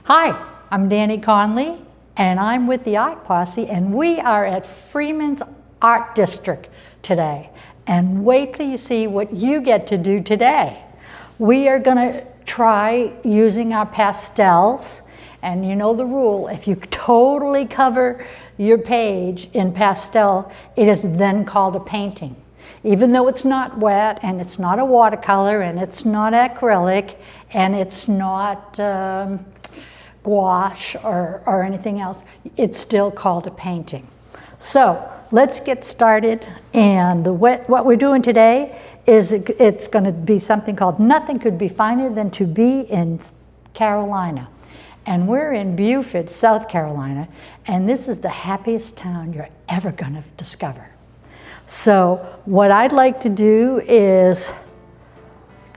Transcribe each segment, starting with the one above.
Hi, I'm Danny Conley, and I'm with the Art Posse, and we are at Freeman's Art District today. And wait till you see what you get to do today. We are going to try using our pastels, and you know the rule, if you totally cover your page in pastel, it is then called a painting. Even though it's not wet, and it's not a watercolor, and it's not acrylic, and it's not gouache or anything else, it's still called a painting. So let's get started, and what we're doing today is it's going to be something called Nothing Could Be Finer Than to Be in Carolina. And we're in Beaufort, South Carolina, and this is the happiest town you're ever going to discover. So what I'd like to do is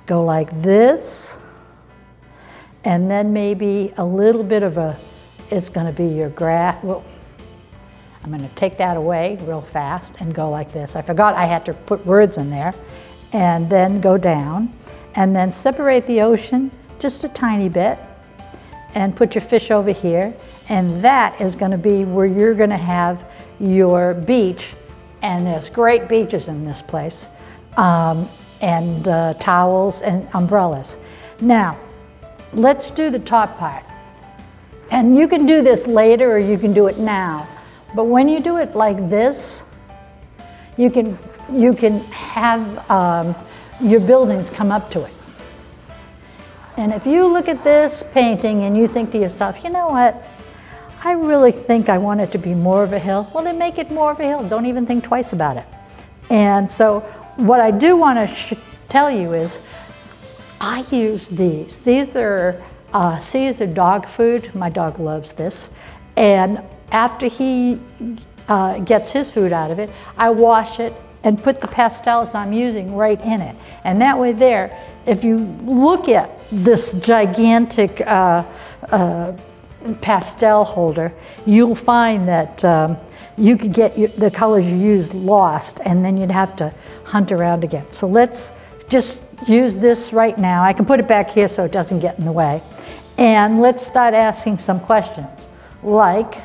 go like this, and then maybe a little bit of it's going to be your grass. Well, I'm going to take that away real fast and go like this. I forgot I had to put words in there. And then go down, and then separate the ocean just a tiny bit, and put your fish over here. And that is going to be where you're going to have your beach. And there's great beaches in this place, and towels and umbrellas. Now, let's do the top part. And you can do this later or you can do it now. But when you do it like this, you can have your buildings come up to it. And if you look at this painting and you think to yourself, you know what, I really think I want it to be more of a hill, well then make it more of a hill. Don't even think twice about it. And so what I do want to tell you is I use these. These are Caesar dog food. My dog loves this. And after he gets his food out of it, I wash it and put the pastels I'm using right in it. And that way there, if you look at this gigantic pastel holder, you'll find that you could get the colors you used lost, and then you'd have to hunt around again. So let's just use this right now. I can put it back here so it doesn't get in the way. And let's start asking some questions, like,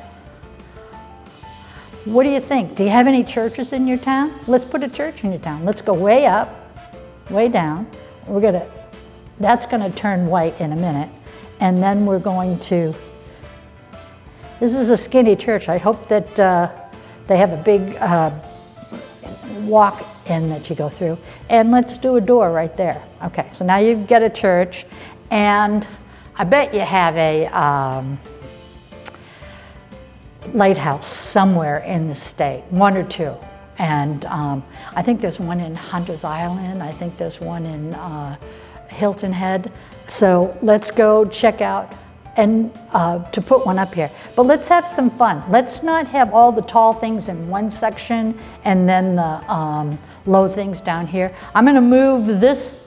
what do you think? Do you have any churches in your town? Let's put a church in your town. Let's go way up, way down. That's gonna turn white in a minute. And then we're going to, this is a skinny church. I hope that they have a big walk-in that you go through. And let's do a door right there. Okay, so now you get a church, and I bet you have a lighthouse somewhere in the state, one or two. And I think there's one in Hunter's Island. I think there's one in Hilton Head. So let's go check out and to put one up here. But let's have some fun. Let's not have all the tall things in one section and then the low things down here. I'm gonna move this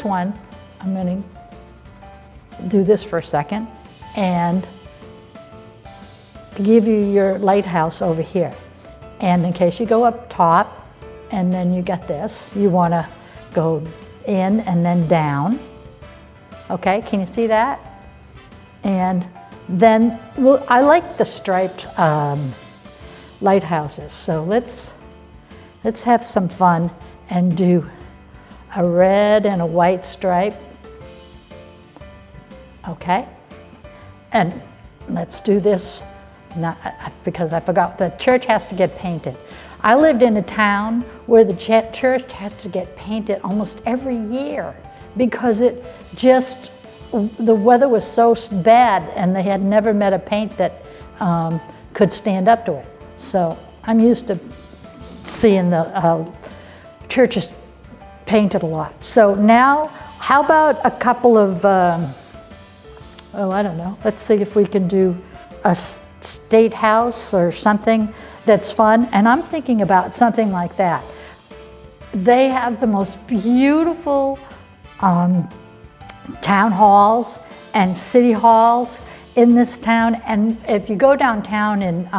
one. I'm gonna do this for a second and give you your lighthouse over here. And in case you go up top and then you get this, you want to go in and then down. Okay, can you see that? And then, well, I like the striped lighthouses. So let's have some fun and do a red and a white stripe. Okay, and let's do this. Not, because I forgot, the church has to get painted. I lived in a town where the church had to get painted almost every year because it just, the weather was so bad and they had never met a paint that could stand up to it. So I'm used to seeing the churches painted a lot. So now, how about a couple of, oh, I don't know, let's see if we can do a state house or something that's fun. And I'm thinking about something like that. They have the most beautiful town halls and city halls in this town. And if you go downtown in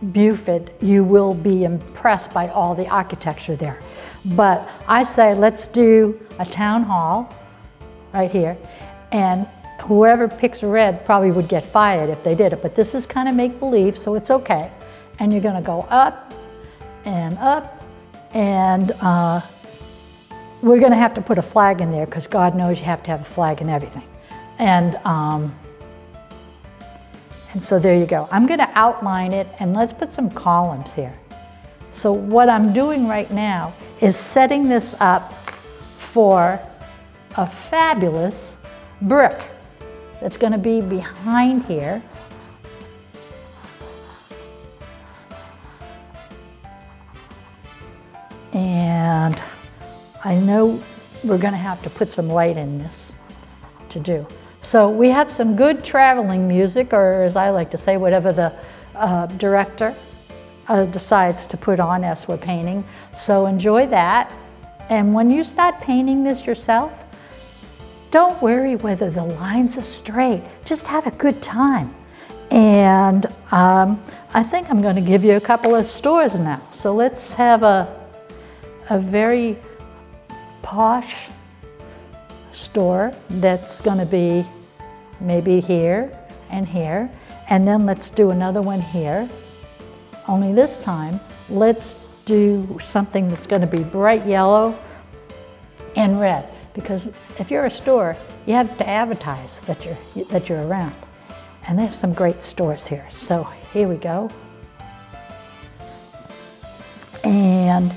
Beaufort, you will be impressed by all the architecture there. But I say let's do a town hall right here. And whoever picks red probably would get fired if they did it, but this is kind of make-believe, so it's okay. And you're gonna go up, and we're gonna have to put a flag in there because God knows you have to have a flag in everything. And so there you go. I'm gonna outline it, and let's put some columns here. So what I'm doing right now is setting this up for a fabulous brick that's gonna be behind here. And I know we're gonna have to put some light in this to do. So we have some good traveling music, or as I like to say, whatever the director decides to put on as we're painting. So enjoy that. And when you start painting this yourself, don't worry whether the lines are straight. Just have a good time. And I think I'm going to give you a couple of stores now. So let's have a very posh store that's going to be maybe here and here. And then let's do another one here. Only this time, let's do something that's going to be bright yellow and red. Because if you're a store, you have to advertise that you're around. And they have some great stores here. So here we go. And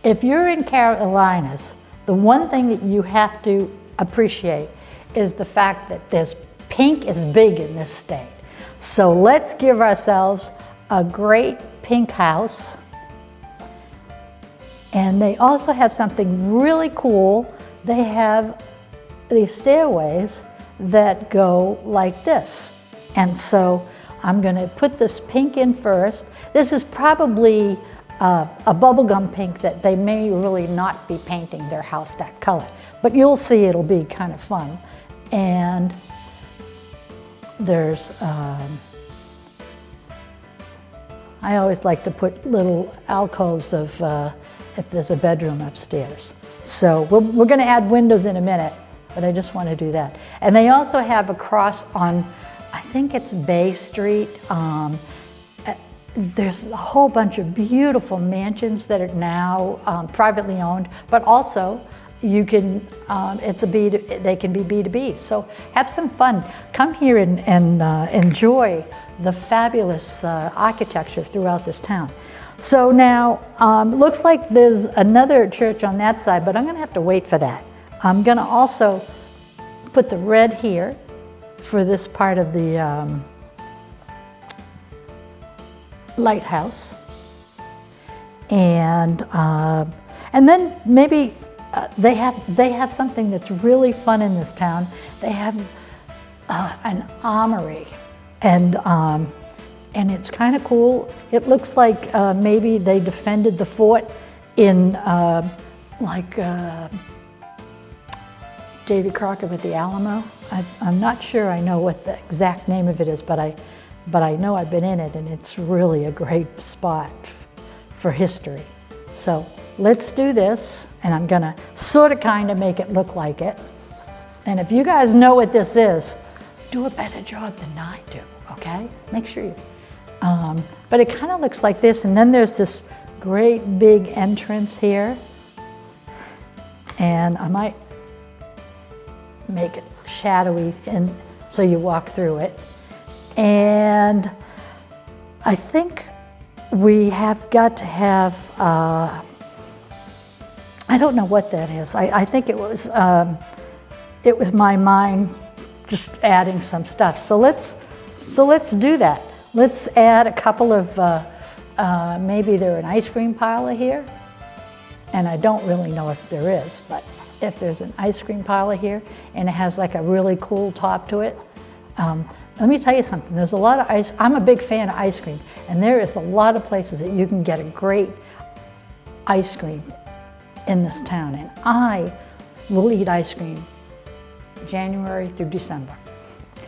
if you're in Carolinas, the one thing that you have to appreciate is the fact that pink is big in this state. So let's give ourselves a great pink house. And they also have something really cool. They have these stairways that go like this. And so I'm gonna put this pink in first. This is probably a bubblegum pink that they may really not be painting their house that color. But you'll see it'll be kind of fun. And there's, I always like to put little alcoves of, if there's a bedroom upstairs. So we're gonna add windows in a minute, but I just want to do that. And they also have across on, I think it's Bay Street, there's a whole bunch of beautiful mansions that are now privately owned, but also you can, they can be B2B. So have some fun. Come here and enjoy the fabulous architecture throughout this town. So now, looks like there's another church on that side, but I'm gonna have to wait for that. I'm gonna also put the red here for this part of the lighthouse. And then maybe they have something that's really fun in this town. They have an armory, and it's kind of cool. It looks like maybe they defended the fort in like Davy Crockett with the Alamo. I'm not sure I know what the exact name of it is, but I know I've been in it, and it's really a great spot for history. So let's do this, and I'm gonna sort of kind of make it look like it. And if you guys know what this is, do a better job than I do, okay? Make sure you, but it kind of looks like this, and then there's this great big entrance here, and I might make it shadowy and so you walk through it. And I think we have got to have, I don't know what that is. I think it was my mind just adding some stuff. So let's do that. Let's add a couple of, maybe there's an ice cream parlor here. And I don't really know if there is, but if there's an ice cream parlor here and it has like a really cool top to it, let me tell you something, there's a lot of ice, I'm a big fan of ice cream, and there is a lot of places that you can get a great ice cream in this town, and I will eat ice cream January through December.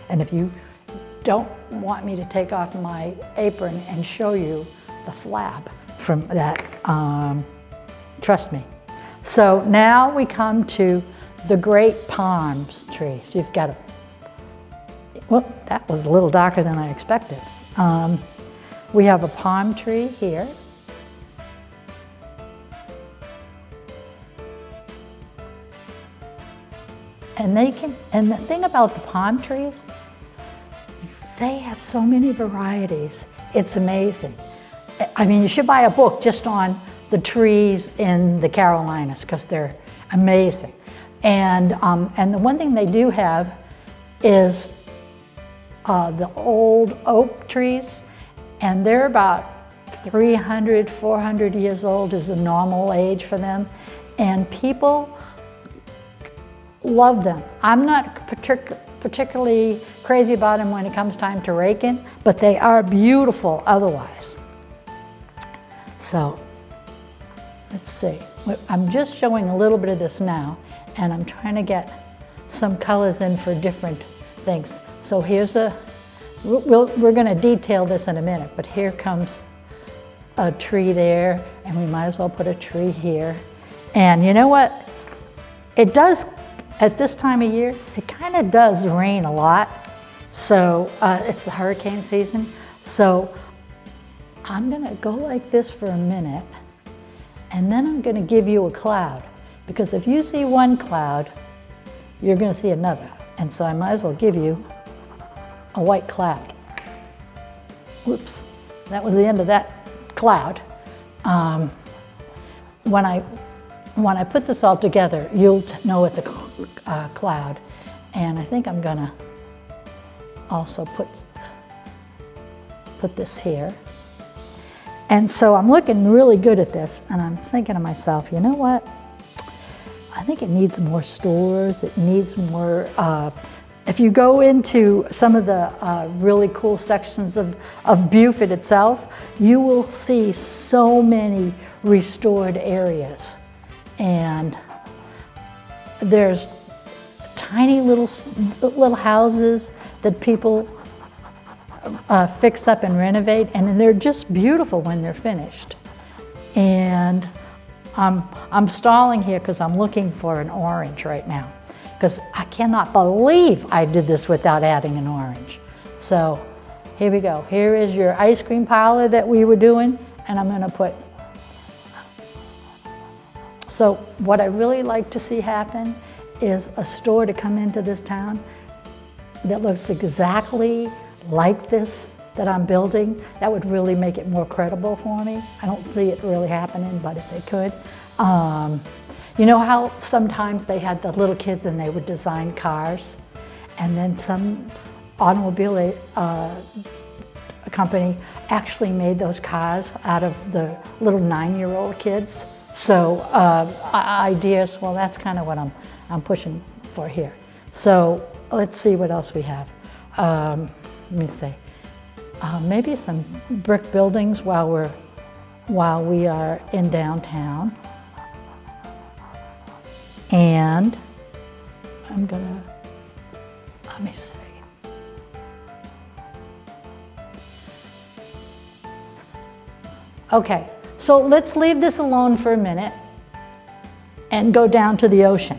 And if you don't want me to take off my apron and show you the flab from that, trust me. So now we come to the great palm trees. You've got Well, that was a little darker than I expected. We have a palm tree here. And the thing about the palm trees, they have so many varieties. It's amazing. I mean, you should buy a book just on the trees in the Carolinas because they're amazing. And the one thing they do have is the old oak trees, and they're about 300, 400 years old is the normal age for them. And people love them. I'm not particularly crazy about them when it comes time to raking, but they are beautiful otherwise. So let's see. I'm just showing a little bit of this now, and I'm trying to get some colors in for different things. So here's we're going to detail this in a minute, but here comes a tree there, and we might as well put a tree here. And you know what? It does, at this time of year, it kind of does rain a lot. So it's the hurricane season. So I'm going to go like this for a minute, and then I'm going to give you a cloud. Because if you see one cloud, you're going to see another. And so I might as well give you a white cloud. Whoops, that was the end of that cloud. When I put this all together, you'll know it's a cloud. And I think I'm gonna also put this here. And so I'm looking really good at this, and I'm thinking to myself, you know what? I think it needs more stores. It needs more, if you go into some of the really cool sections of Beaufort itself, you will see so many restored areas. And there's tiny little houses that people fix up and renovate, and they're just beautiful when they're finished. And I'm stalling here because I'm looking for an orange right now, because I cannot believe I did this without adding an orange. So here we go. Here is your ice cream parlor that we were doing, and I'm going to put. So what I really like to see happen is a store to come into this town that looks exactly like this that I'm building. That would really make it more credible for me. I don't see it really happening, but if they could. You know how sometimes they had the little kids and they would design cars, and then some automobile company actually made those cars out of the little 9-year-old kids. So ideas, well, that's kind of what I'm pushing for here. So let's see what else we have. Let me see. Maybe some brick buildings while we are in downtown. And I'm gonna, let me see. Okay, so let's leave this alone for a minute and go down to the ocean.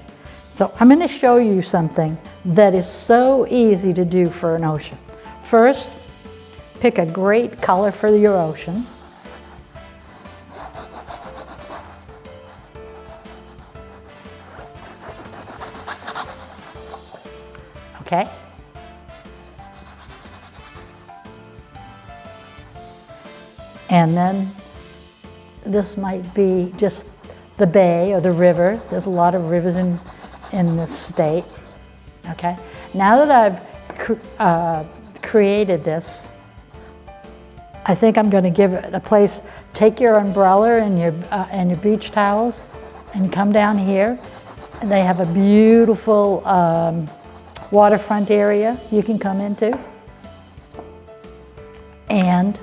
So I'm going to show you something that is so easy to do for an ocean. First, pick a great color for your ocean. Okay. And then this might be just the bay or the river. There's a lot of rivers in this state. Okay. Now that I've created this, I think I'm going to give it a place. Take your umbrella and your beach towels and come down here. And they have a beautiful waterfront area you can come into. And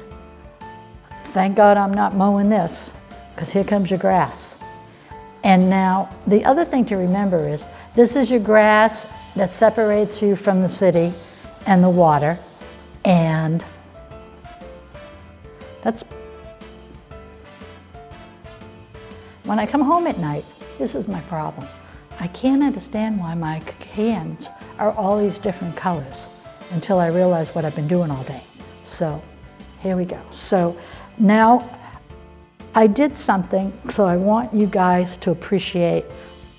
thank God I'm not mowing this, because here comes your grass. And now the other thing to remember is this is your grass that separates you from the city and the water. And that's, when I come home at night, this is my problem. I can't understand why my cans are all these different colors. until I realized what I've been doing all day. So here we go. So now I did something, so I want you guys to appreciate,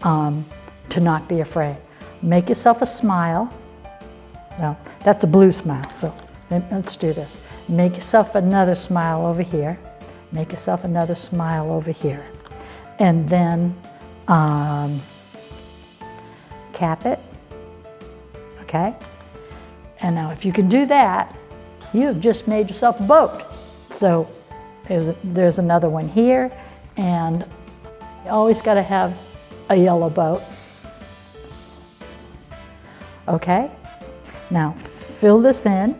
to not be afraid. Make yourself a smile. Well, that's a blue smile, so let's do this. Make yourself another smile over here. Make yourself another smile over here. And then cap it, okay? And now if you can do that, you've just made yourself a boat. So there's another one here, and you always gotta have a yellow boat. Okay, now fill this in.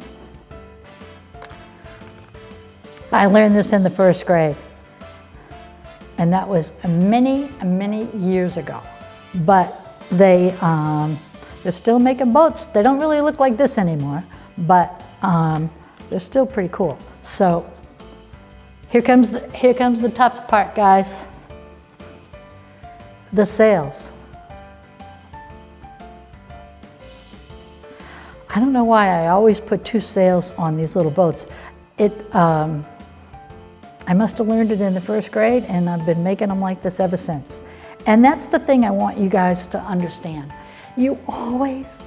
I learned this in the first grade, and that was many years ago. But they're still making boats. They don't really look like this anymore, but they're still pretty cool. So here comes the tough part, guys. The sails. I don't know why I always put 2 sails on these little boats. I must have learned it in the first grade, and I've been making them like this ever since. And that's the thing I want you guys to understand. You always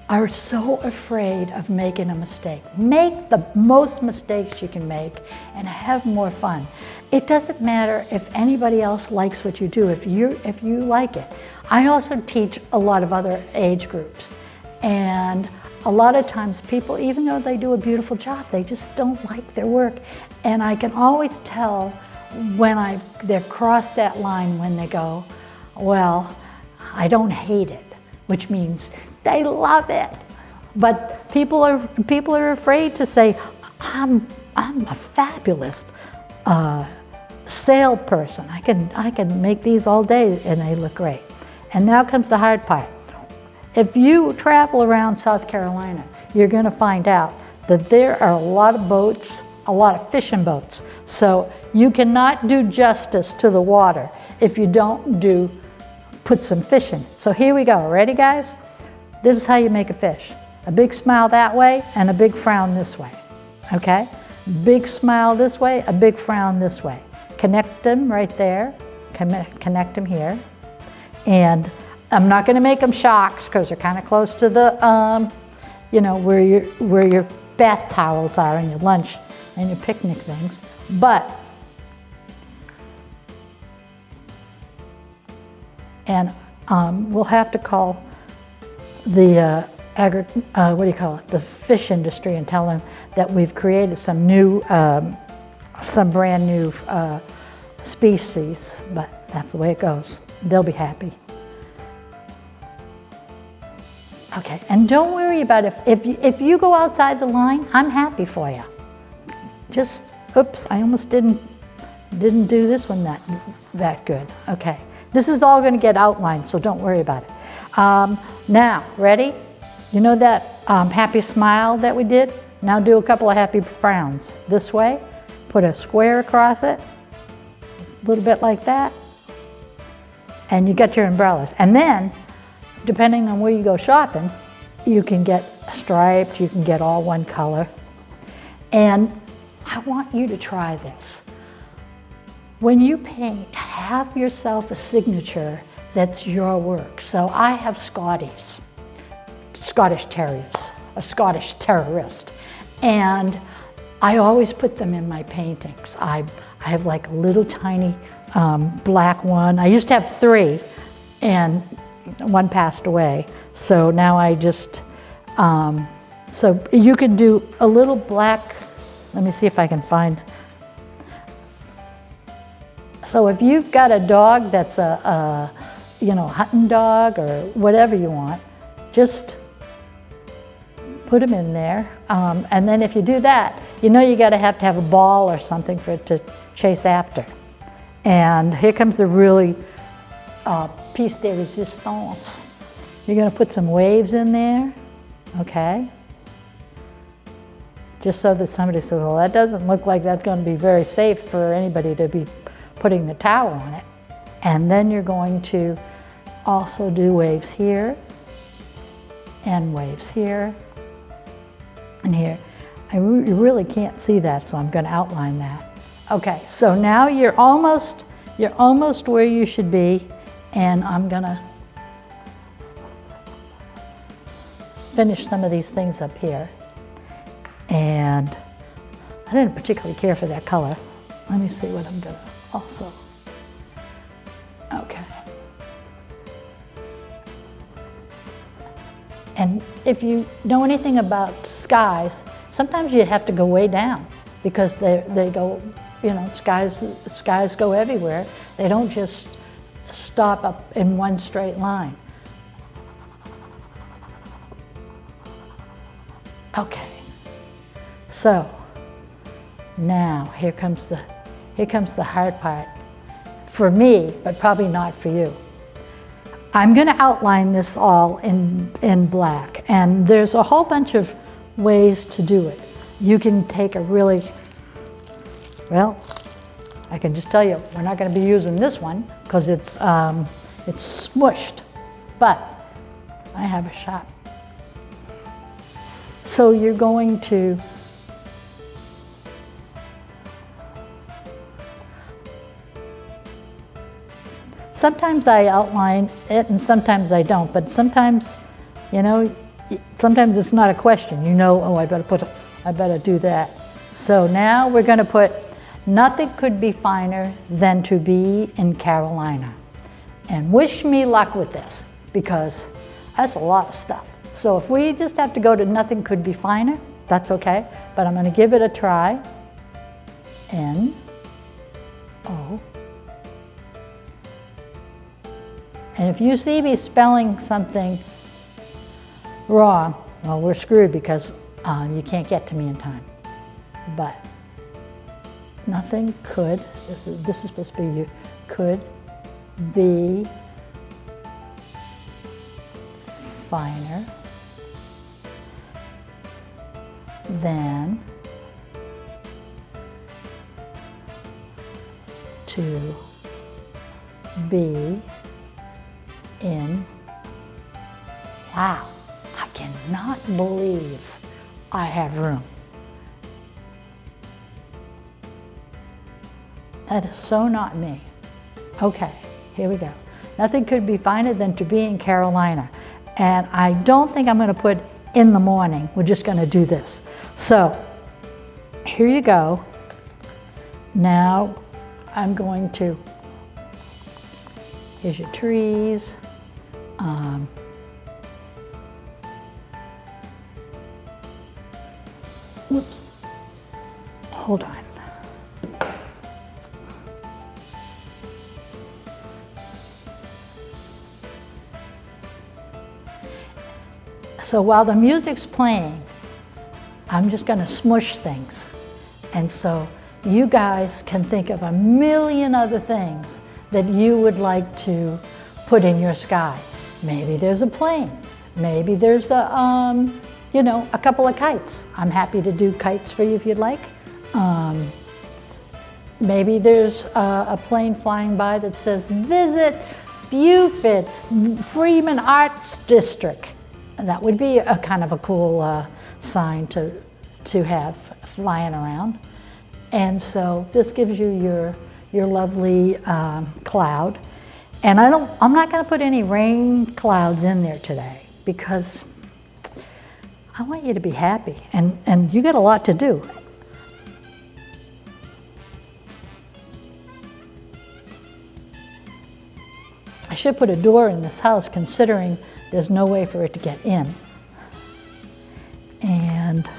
are so afraid of making a mistake. Make the most mistakes you can make and have more fun. It doesn't matter if anybody else likes what you do, if you like it. I also teach a lot of other age groups, and a lot of times people, even though they do a beautiful job, they just don't like their work. And I can always tell when they've crossed that line when they go, well, I don't hate it, which means they love it. But people are afraid to say, I'm a fabulous salesperson. I can make these all day and they look great. And now comes the hard part. If you travel around South Carolina, you're going to find out that there are a lot of boats, a lot of fishing boats. So you cannot do justice to the water if you don't put some fish in it. So here we go. Ready, guys? This is how you make a fish. A big smile that way and a big frown this way. Okay? Big smile this way, a big frown this way. Connect them right there. Connect them here. And I'm not going to make them shocks because they're kind of close to the, where your bath towels are and your lunch and your picnic things. But, and we'll have to call the the fish industry and tell them that we've created some brand new species. But that's the way it goes. They'll be happy. Okay, and don't worry about if you go outside the line, I'm happy for you. Just, oops, I almost didn't do this one that good. Okay, this is all going to get outlined, so don't worry about it. Now, ready? You know that happy smile that we did? Now do a couple of happy frowns. This way, put a square across it, a little bit like that, and you got your umbrellas. And then, depending on where you go shopping, you can get striped, you can get all one color. And I want you to try this. When you paint, have yourself a signature that's your work. So I have Scotties, Scottish Terriers, a Scottish Terrierist. And I always put them in my paintings. I have like a little tiny black one. I used to have 3, and one passed away. So now I just, so you can do a little black, let me see if I can find. So if you've got a dog that's a hunting dog or whatever you want, just put them in there. And then if you do that, you got to have a ball or something for it to chase after. And here comes the really piece de resistance. You're going to put some waves in there, okay? Just so that somebody says, well, that doesn't look like that's going to be very safe for anybody to be putting the towel on it. And then you're going to also do waves here, and waves here, And here, you really can't see that, so I'm going to outline that. Okay, so now you're almost where you should be, and I'm going to finish some of these things up here. And I didn't particularly care for that color. Let me see what I'm going to also. Okay. And if you know anything about skies, sometimes you have to go way down because they go, you know, skies go everywhere. They don't just stop up in one straight line. Okay. So now here comes the hard part for me, but probably not for you. I'm going to outline this all in black, and there's a whole bunch of ways to do it. You can take a really, well, I can just tell you, we're not going to be using this one because it's smushed, but I have a shot. So you're going to sometimes I outline it and sometimes I don't, but sometimes, you know, sometimes it's not a question. You know, oh, I better do that. So now we're going to put, nothing could be finer than to be in Carolina. And wish me luck with this, because that's a lot of stuff. So if we just have to go to nothing could be finer, that's okay. But I'm going to give it a try. N-O. And if you see me spelling something wrong, well, we're screwed because you can't get to me in time. But nothing could, this is supposed to be you, could be finer than to be in, wow, I cannot believe I have room. That is so not me. Okay, here we go. Nothing could be finer than to be in Carolina. And I don't think I'm going to put in the morning. We're just going to do this. So here you go. Now I'm going to, here's your trees. Whoops, hold on. So while the music's playing, I'm just going to smush things. And so you guys can think of a million other things that you would like to put in your sky. Maybe there's a plane. Maybe there's a, you know, a couple of kites. I'm happy to do kites for you if you'd like. Maybe there's a plane flying by that says, visit Buford Freeman Arts District. That would be a kind of a cool sign to have flying around. And so this gives you your lovely cloud. And I'm not going to put any rain clouds in there today because I want you to be happy, and you got a lot to do. I should put a door in this house considering there's no way for it to get in. And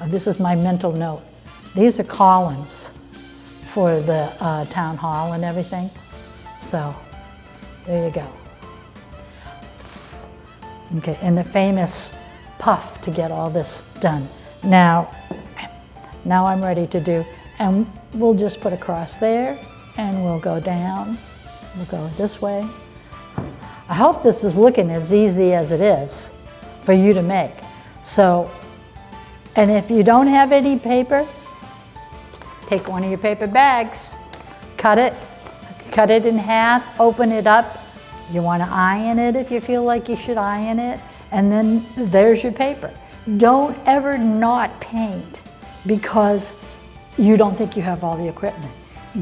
this is my mental note. These are columns for the town hall and everything. So there you go. Okay, and the famous puff to get all this done. Now I'm ready to do, and we'll just put a cross there, and we'll go down. We'll go this way. I hope this is looking as easy as it is for you to make. So, and if you don't have any paper, take one of your paper bags, cut it cut it in half, open it up. You want to iron it if you feel like you should iron it, and then there's your paper. Don't ever not paint because you don't think you have all the equipment.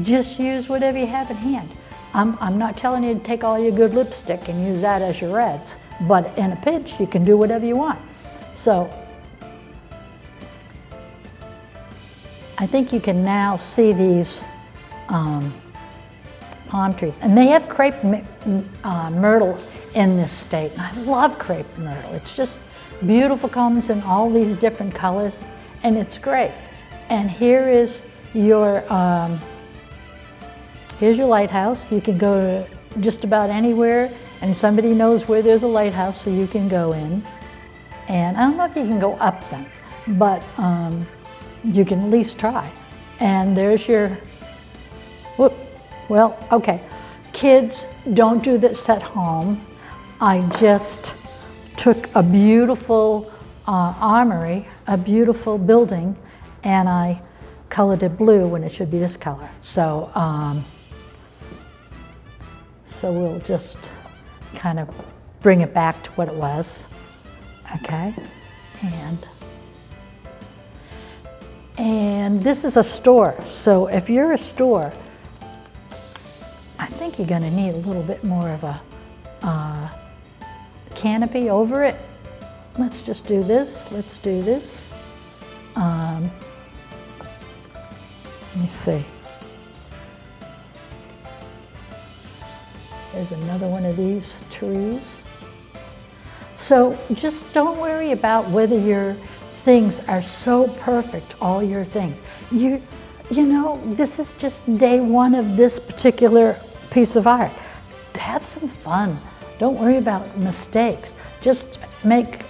Just use whatever you have in hand. I'm not telling you to take all your good lipstick and use that as your reds, but in a pinch you can do whatever you want. So I think you can now see these palm trees. And they have crepe myrtle in this state. And I love crepe myrtle. It's just beautiful, comes in all these different colors, and it's great. And here is your, here's your lighthouse. You can go to just about anywhere, and somebody knows where there's a lighthouse, so you can go in. And I don't know if you can go up them, but you can at least try. And there's your, whoop, well, okay. Kids, don't do this at home. I just took a beautiful armory, a beautiful building, and I colored it blue when it should be this color. So, so we'll just kind of bring it back to what it was, okay? And this is a store, so if you're a store, I think you're gonna need a little bit more of a canopy over it. Let's just do this, let's do this. Let me see. There's another one of these trees. So just don't worry about whether your things are so perfect, all your things. You know, this is just day one of this particular piece of art. Have some fun. Don't worry about mistakes. Just make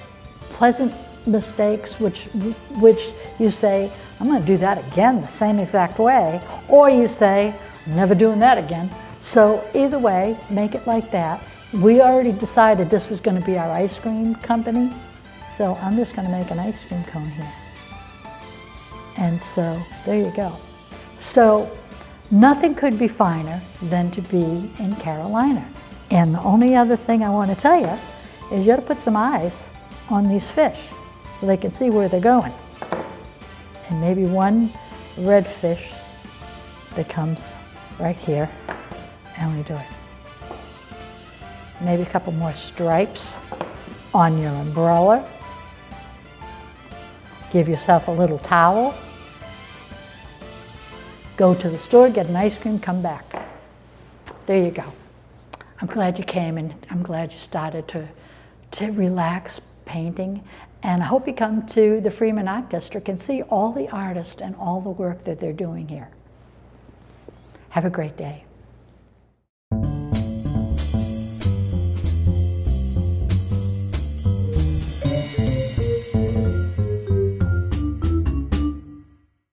pleasant mistakes, which you say, I'm going to do that again the same exact way, or you say, I'm never doing that again. So either way, make it like that. We already decided this was going to be our ice cream company, so I'm just going to make an ice cream cone here. And so there you go. So nothing could be finer than to be in Carolina. And the only other thing I want to tell you is you got to put some eyes on these fish so they can see where they're going. And maybe one red fish that comes right here, and we do it. Maybe a couple more stripes on your umbrella. Give yourself a little towel. Go to the store, get an ice cream, come back. There you go. I'm glad you came, and I'm glad you started to relax painting. And I hope you come to the Freeman Art District and see all the artists and all the work that they're doing here. Have a great day.